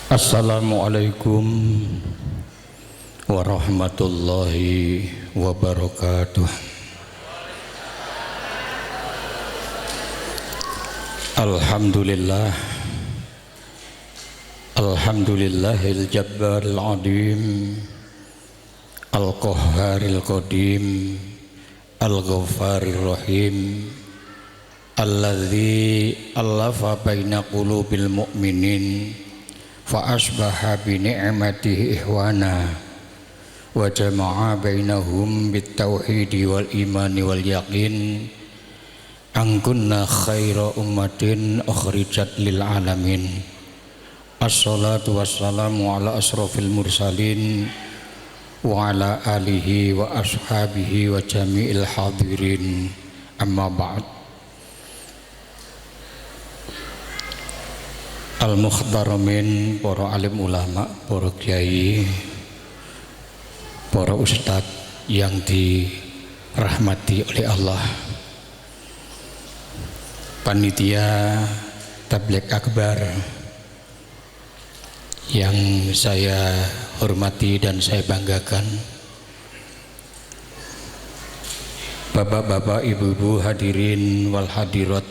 Assalamualaikum warahmatullahi wabarakatuh. Alhamdulillah, alhamdulillahil jabbaril adim, al-qahharil qadim, al-ghaffarir rahim, alladzi allafa baina qulubil mu'minin fa asbaha bi ni'matihi ihwana wa jama'a bainahum bit tauhidi wal imani wal yaqin an kunna khaira ummatin ukhrijat lil alamin. Assalatu wassalamu ala asrofil mursalin wa ala alihi wa ashabihi wa jami'il hadirin, amma ba'd. Al-Mukhtaramin, para alim ulama, para kiai, para ustadz yang dirahmati oleh Allah, panitia tabligh akbar yang saya hormati dan saya banggakan, bapak-bapak, ibu-ibu, hadirin wal hadirat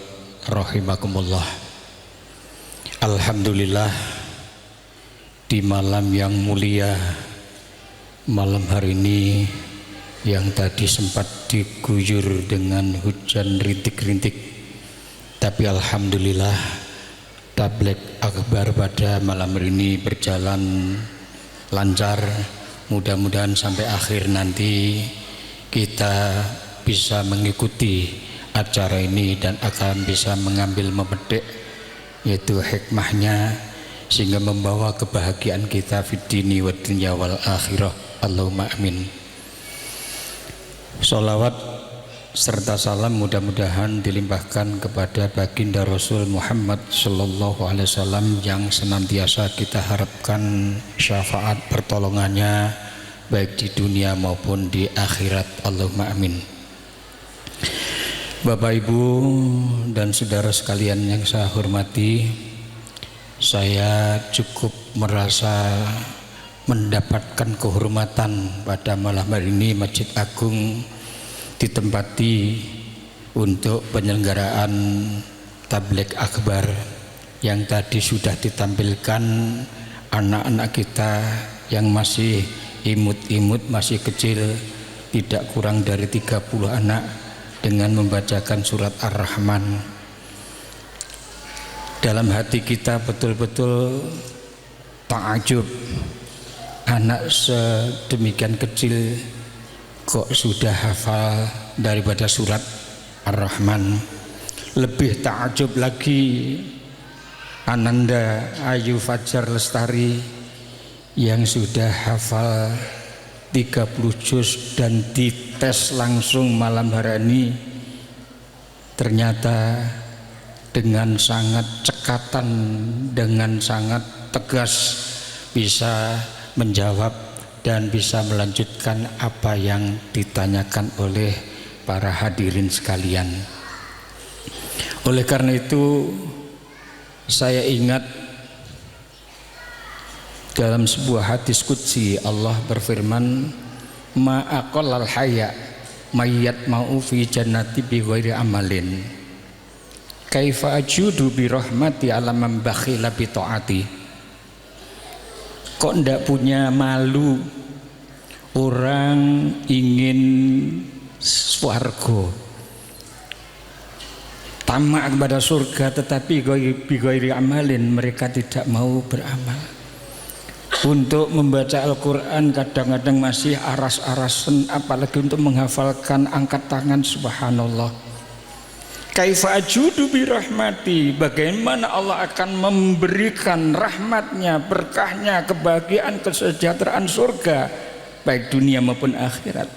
rahimakumullah. Alhamdulillah, di malam yang mulia, malam hari ini yang tadi sempat diguyur dengan hujan rintik-rintik, tapi alhamdulillah tabligh akbar pada malam hari ini berjalan lancar. Mudah-mudahan sampai akhir nanti kita bisa mengikuti acara ini dan akan bisa mengambil memetik yaitu hikmahnya, sehingga membawa kebahagiaan kita fid dini wad dunya wal akhirah. Allahumma amin. Sholawat serta salam mudah-mudahan dilimpahkan kepada baginda Rasul Muhammad sallallahu alaihi wasallam yang senantiasa kita harapkan syafaat pertolongannya baik di dunia maupun di akhirat. Allahumma amin. Bapak, Ibu, dan saudara sekalian yang saya hormati, saya cukup merasa mendapatkan kehormatan pada malam hari ini Masjid Agung ditempati untuk penyelenggaraan tabligh akbar yang tadi sudah ditampilkan anak-anak kita yang masih imut-imut, masih kecil, tidak kurang dari 30 anak, dengan membacakan surat Ar-Rahman. Dalam hati kita betul-betul takjub, anak sedemikian kecil kok sudah hafal daripada surat Ar-Rahman. Lebih takjub lagi Ananda Ayu Fajar Lestari yang sudah hafal 30 juz dan dites langsung malam hari ini, ternyata dengan sangat cekatan, dengan sangat tegas bisa menjawab dan bisa melanjutkan apa yang ditanyakan oleh para hadirin sekalian. Oleh karena itu saya ingat dalam sebuah hadis qudsi Allah berfirman, ma aqallal haya mayyat ma'u fi jannati bi ghairi amalin kaifa ajudu bi rahmati ala man bakhila bi taati. Kok ndak punya malu orang ingin swarga, tamak kepada surga, tetapi bi ghairi amalin, mereka tidak mau beramal. Untuk membaca Al-Quran kadang-kadang masih aras-arasan, apalagi untuk menghafalkan angkat tangan, subhanallah. Kaifa ajudu bi rahmati, bagaimana Allah akan memberikan rahmatnya, berkahnya, kebahagiaan, kesejahteraan surga baik dunia maupun akhirat.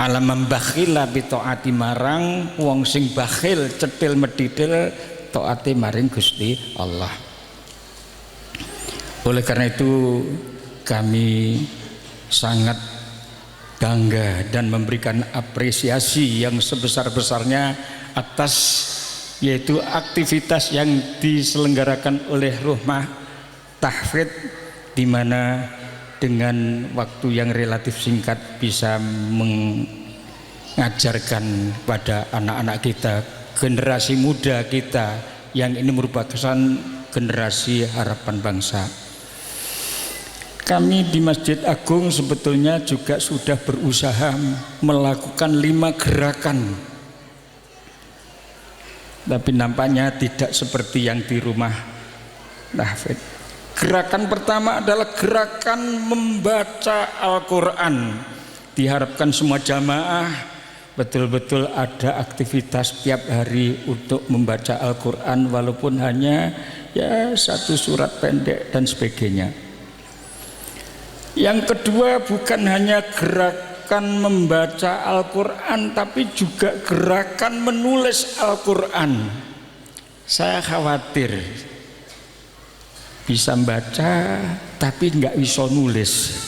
Alam bakhila bi taati, marang wong sing bakhil, cetil medidil taati maring Gusti Allah. Oleh karena itu kami sangat bangga dan memberikan apresiasi yang sebesar-besarnya atas yaitu aktivitas yang diselenggarakan oleh Rumah Tahfidz, di mana dengan waktu yang relatif singkat bisa mengajarkan pada anak-anak kita, generasi muda kita yang ini merupakan generasi harapan bangsa. Kami di Masjid Agung sebetulnya juga sudah berusaha melakukan 5 gerakan, tapi nampaknya tidak seperti yang di Rumah Tahfidz. Gerakan pertama adalah gerakan membaca Al-Quran. Diharapkan semua jamaah betul-betul ada aktivitas setiap hari untuk membaca Al-Quran, walaupun hanya ya 1 surat pendek dan sebagainya. Yang kedua, bukan hanya gerakan membaca Al-Quran, tapi juga gerakan menulis Al-Quran. Saya khawatir bisa baca tapi nggak bisa nulis.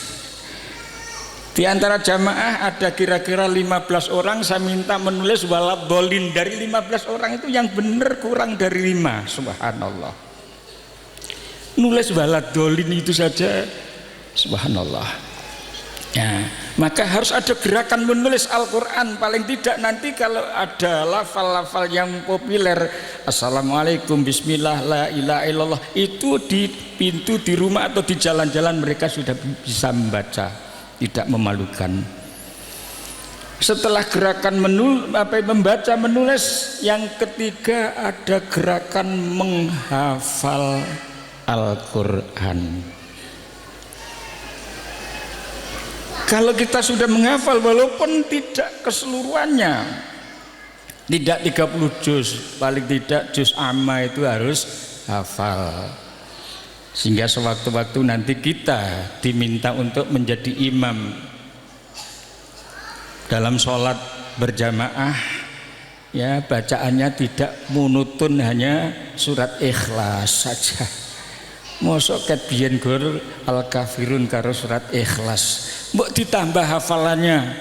Di antara jamaah ada kira-kira 15 orang, saya minta menulis waladhdallin. Dari 15 orang itu yang benar kurang dari 5. Subhanallah. Nulis waladhdallin itu saja, subhanallah. Ya, maka harus ada gerakan menulis Al-Quran. Paling tidak nanti kalau ada lafal-lafal yang populer, Assalamualaikum, Bismillah, La ilaha illallah, itu di pintu di rumah atau di jalan-jalan mereka sudah bisa membaca, tidak memalukan. Setelah gerakan membaca menulis, yang ketiga ada gerakan menghafal Al-Quran. Kalau kita sudah menghafal, walaupun tidak keseluruhannya, tidak 30 juz, paling tidak juz amma itu harus hafal, sehingga sewaktu-waktu nanti kita diminta untuk menjadi imam dalam sholat berjamaah, ya bacaannya tidak monoton hanya surat Ikhlas saja. Mosok ket biyen gur Al-Kafirun karo surat Ikhlas, mbok ditambah hafalannya.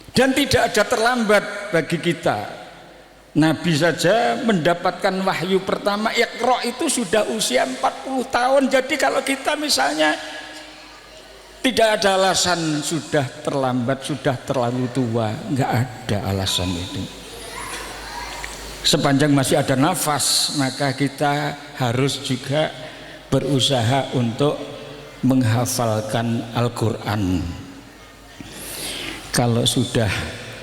Dan tidak ada terlambat bagi kita. Nabi saja mendapatkan wahyu pertama Iqra itu sudah usia 40 tahun. Jadi kalau kita misalnya tidak ada alasan sudah terlambat, sudah terlalu tua, nggak ada alasan itu. Sepanjang masih ada nafas, maka kita harus juga berusaha untuk menghafalkan Al-Quran. Kalau sudah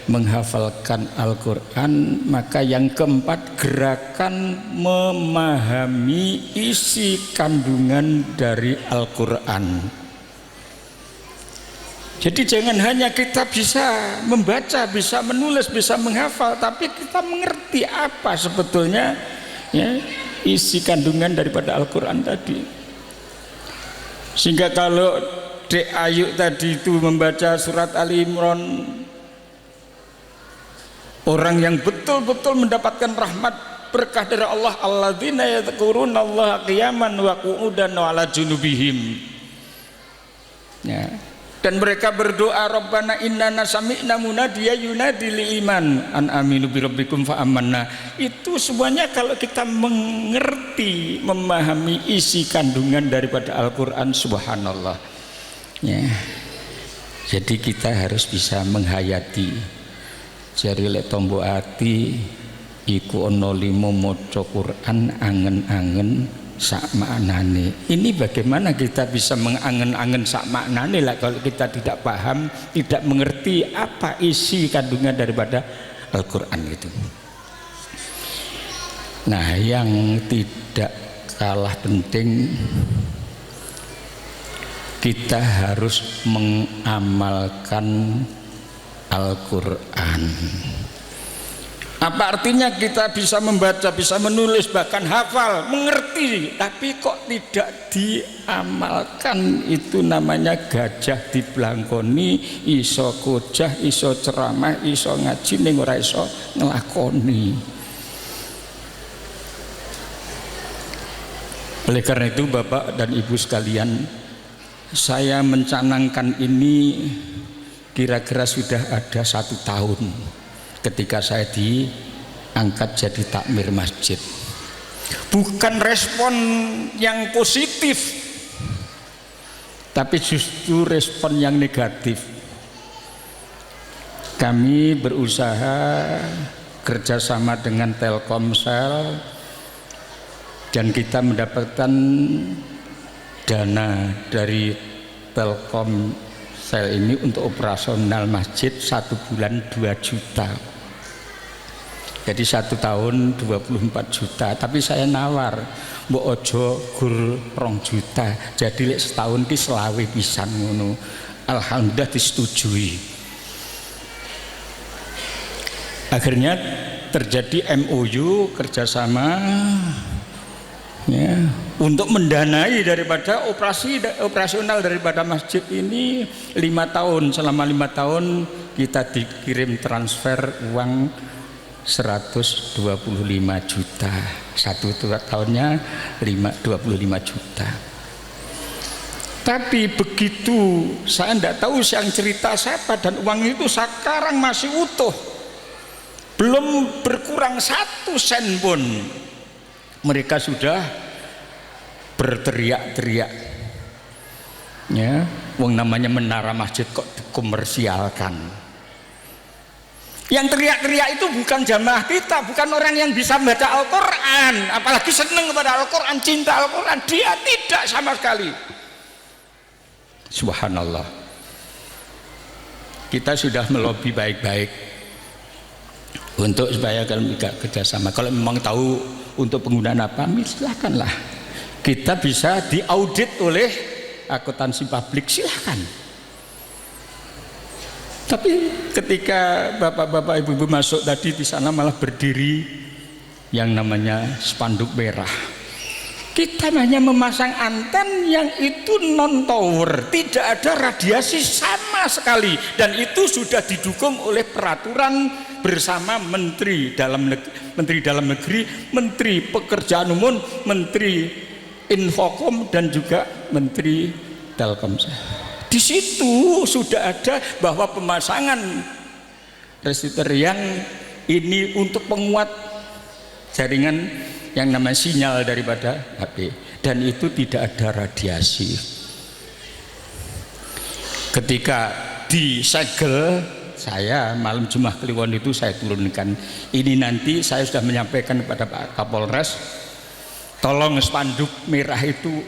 menghafalkan Al-Quran, maka yang keempat, gerakan memahami isi kandungan dari Al-Quran. Jadi jangan hanya kita bisa membaca, bisa menulis, bisa menghafal, tapi kita mengerti apa sebetulnya ya, isi kandungan daripada Al-Quran tadi. Sehingga kalau Dek Ayu tadi itu membaca surat Ali Imran, orang yang betul-betul mendapatkan rahmat berkah dari Allah, alladzina yadhkurunallaha qiyaman wa qu'udan wa ala junubihim, ya. Dan mereka berdoa, Rabbana innana sami'na munadiya yunadi lil iman an aminu bi rabbikum fa amanna. Itu semuanya kalau kita mengerti, memahami isi kandungan daripada Al-Quran, subhanallah ya. Jadi kita harus bisa menghayati. Jari lek tombo ati iku ana 5 maca Quran angen-angen sak maknane. Ini bagaimana kita bisa mengangen-angen sak maknane lah kalau kita tidak paham, tidak mengerti apa isi kandungan daripada Al-Quran itu. Nah, yang tidak kalah penting, kita harus mengamalkan Al-Quran. Apa artinya kita bisa membaca, bisa menulis, bahkan hafal, mengerti, tapi kok tidak diamalkan? Itu namanya gajah dibelangkoni, iso kojah, iso ceramah, iso ngaji, ning ora iso ngelakoni. Oleh karena itu Bapak dan Ibu sekalian, saya mencanangkan ini kira-kira sudah ada 1 tahun ketika saya di angkat jadi takmir masjid. Bukan respon yang positif, tapi justru respon yang negatif. Kami berusaha kerjasama dengan Telkomsel dan kita mendapatkan dana dari Telkomsel ini untuk operasional masjid 1 bulan 2 juta. Jadi 1 tahun 24 juta. Tapi saya nawar, mbok ojo gur 2 juta. Jadi lek setahun ki selawe pisan ngono. Alhamdulillah disetujui. Akhirnya terjadi MOU kerjasama ya, untuk mendanai daripada operasional daripada masjid ini 5 tahun. Selama 5 tahun kita dikirim transfer uang 125 juta. 1 tahunnya 25 juta. Tapi begitu saya tidak tahu yang cerita siapa, dan uang itu sekarang masih utuh, belum berkurang 1 sen pun. Mereka sudah berteriak-teriak, ya, wong namanya menara masjid kok dikomersialkan. Yang teriak-teriak itu bukan jamaah kita, bukan orang yang bisa baca Al-Quran, apalagi senang kepada Al-Quran, cinta Al-Quran. Dia tidak sama sekali. Subhanallah. Kita sudah melobi baik-baik untuk supaya kalian tidak kerjasama. Kalau memang tahu untuk penggunaan apa, silakanlah. Kita bisa diaudit oleh akuntansi publik, silakan. Tapi ketika bapak-bapak ibu-ibu masuk tadi, di sana malah berdiri yang namanya spanduk merah. Kita hanya memasang anten yang itu non tower, tidak ada radiasi sama sekali, dan itu sudah didukung oleh peraturan bersama Menteri Dalam Negeri, Menteri Pekerjaan Umum, Menteri Infokom, dan juga Menteri Telkomsel. Di situ sudah ada bahwa pemasangan resistor yang ini untuk penguat jaringan yang namanya sinyal daripada HP, dan itu tidak ada radiasi. Ketika disegel, saya malam Jumat Kliwon itu saya turunkan ini. Nanti saya sudah menyampaikan kepada Pak Kapolres, tolong spanduk merah itu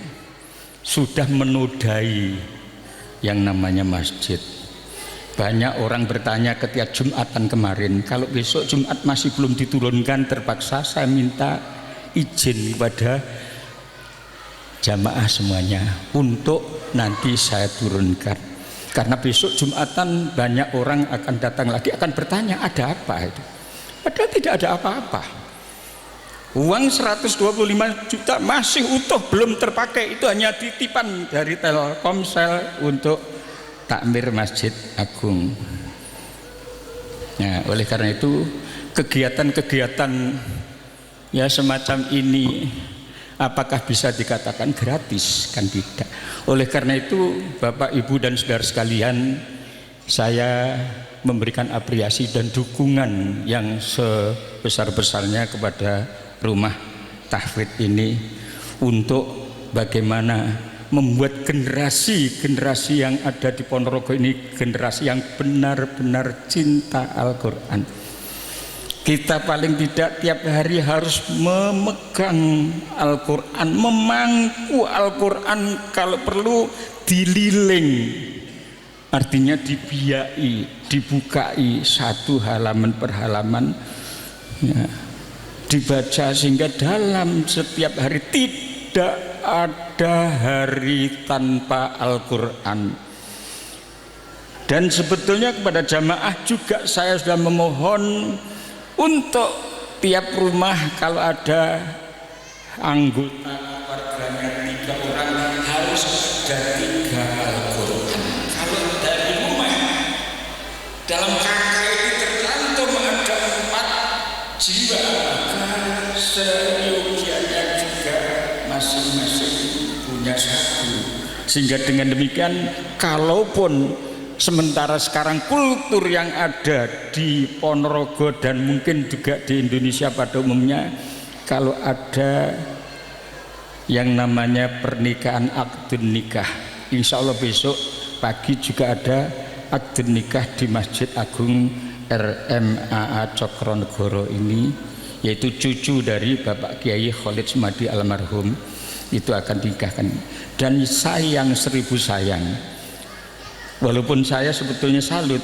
sudah menodai yang namanya masjid. Banyak orang bertanya ketika Jumatan kemarin, kalau besok Jumat masih belum diturunkan, terpaksa saya minta izin kepada jamaah semuanya untuk nanti saya turunkan, karena besok Jumatan banyak orang akan datang lagi, akan bertanya ada apa itu, padahal tidak ada apa-apa. Uang 125 juta masih utuh, belum terpakai, itu hanya titipan dari Telkomsel untuk takmir Masjid Agung. Nah, oleh karena itu kegiatan-kegiatan ya semacam ini apakah bisa dikatakan gratis? Kan tidak. Oleh karena itu Bapak Ibu dan saudara sekalian, saya memberikan apresiasi dan dukungan yang sebesar-besarnya kepada rumah tahfidz ini untuk bagaimana membuat generasi yang ada di Ponorogo ini generasi yang benar-benar cinta Al-Quran. Kita paling tidak tiap hari harus memegang Al-Quran, memangku Al-Quran, kalau perlu dililing, artinya dibiai, dibukai satu halaman per halaman, ya, dibaca, sehingga dalam setiap hari tidak ada hari tanpa Al-Quran. Dan sebetulnya kepada jamaah juga saya sudah memohon untuk tiap rumah kalau ada anggota keluarganya 3 orang harus ada 3 Al-Quran. Kalau dari rumah dalam kakak itu tercantum ada 4 jiwa, maka seyogianya juga masing-masing punya 1. Sehingga dengan demikian kalaupun Sementara sekarang kultur yang ada di Ponorogo dan mungkin juga di Indonesia pada umumnya, kalau ada yang namanya pernikahan akdun nikah, insya Allah besok pagi juga ada akdun nikah di Masjid Agung RMAA Cokronegoro ini, yaitu cucu dari Bapak Kiai Khalid Sumadi almarhum itu akan dinikahkan. Dan sayang 1000 sayang, walaupun saya sebetulnya salut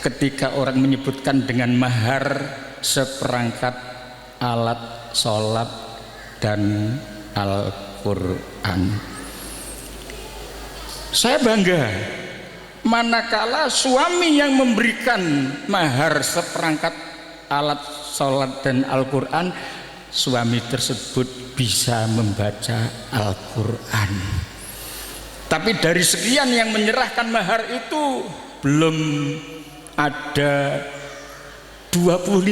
ketika orang menyebutkan dengan mahar seperangkat alat sholat dan Al-Quran. Saya bangga manakala suami yang memberikan mahar seperangkat alat sholat dan Al-Quran, suami tersebut bisa membaca Al-Quran. Tapi dari sekian yang menyerahkan mahar itu belum ada 25%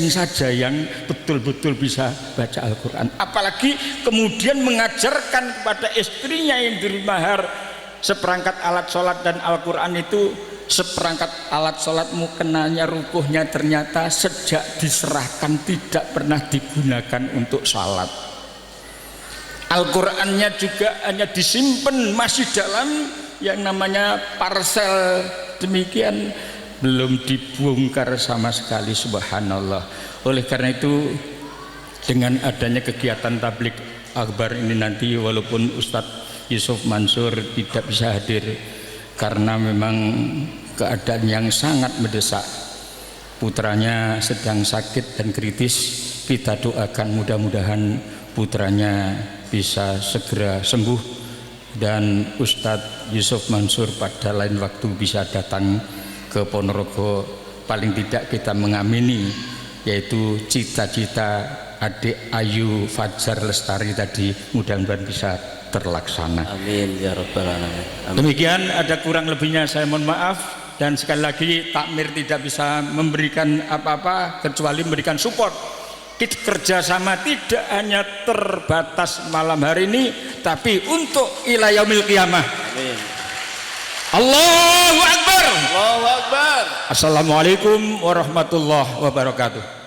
saja yang betul-betul bisa baca Al-Quran. Apalagi kemudian mengajarkan kepada istrinya yang diberi mahar seperangkat alat sholat dan Al-Quran itu, seperangkat alat sholatmu kenanya rukuhnya ternyata sejak diserahkan tidak pernah digunakan untuk sholat. Al-Qurannya juga hanya disimpan masih dalam yang namanya parsel, demikian belum dibongkar sama sekali, subhanallah. Oleh karena itu dengan adanya kegiatan tablik akbar ini nanti, walaupun Ustadz Yusuf Mansur tidak bisa hadir karena memang keadaan yang sangat mendesak, putranya sedang sakit dan kritis, kita doakan mudah-mudahan putranya bisa segera sembuh dan Ustadz Yusuf Mansur pada lain waktu bisa datang ke Ponorogo. Paling tidak kita mengamini yaitu cita-cita adik Ayu Fajar Lestari tadi mudah-mudahan bisa terlaksana. Amin ya rabbal alamin. Demikian, ada kurang lebihnya saya mohon maaf, dan sekali lagi takmir tidak bisa memberikan apa-apa kecuali memberikan support. Kita kerjasama tidak hanya terbatas malam hari ini, tapi untuk ila yaumil qiyamah. Amin. Allahu Akbar. Allahu Akbar. Assalamualaikum warahmatullahi wabarakatuh.